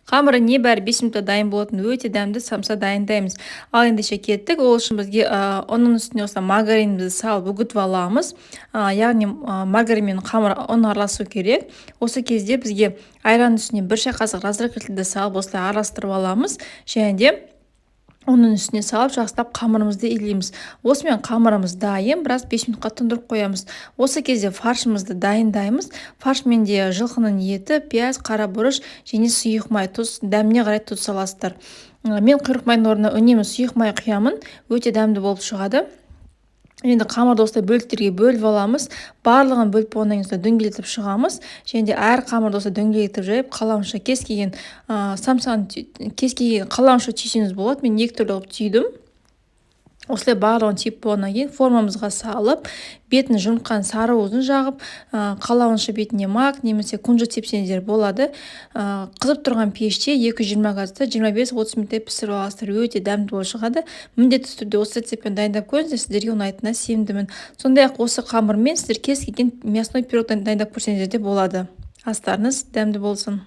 Қамыры небәрі 5 минутта дайын болатын өте дәмді самса дайындаймыз. Ал ендеше кеттік. Ол үшін бізге оның үстіне осы маргаринімізді салып үгітіп аламыз. Яғни маргарин мен қамыр ұн араласу керек. Осы кезде бізге айран үстіне бір шай қасық разрыхлительді салып осылай араластырып аламыз. Және де оның үстіне салып жақсылап қамырымызды илейміз. Осымен қамырымыз дайын, біраз 5 минутқа тұндырып қоямыз. Осы кезде фаршымызды дайындаймыз. Фаршмен де жылқының еті, пияз, қара бұрыш және сұйық май, тұз, дәміне қарай тұз саласыздар. Мен құйрық майдың орнына үнемі сұйық май құямын, өте дәмді болып шығады. Енді қамырды осылай бөліктерге бөліп аламыз. Барлығын бөліп болғаннан кейін дөңгелетіп шығамыз. Және де әр қамырды осылай дөңгелетіп жайып, қаламшы кез келген самсаны кез келген қаламшы түйсеңіз болады. Мен 2 түрлі қылып түйдім. Осылай барлығын түйіп болғаннан кейін формамызға салып, бетін жұмқан сары уызын жағып, қалауыншы бетіне мак немесе күнжіт сепсеңіздер болады. Қызып тұрған пеште 220 градуста 25-30 минуттай пісіріп аласыздар. Өте дәмді болып шығады. Міндетті түрде осы рецептпен дайындап көріңіздер, сіздерге ұнайтынына сенімдімін. Сондай-ақ осы қамырмен сіздер кез келген мясной пирог дайындап көрсеңіздер де болады. Астарыңыз дәмді болсын.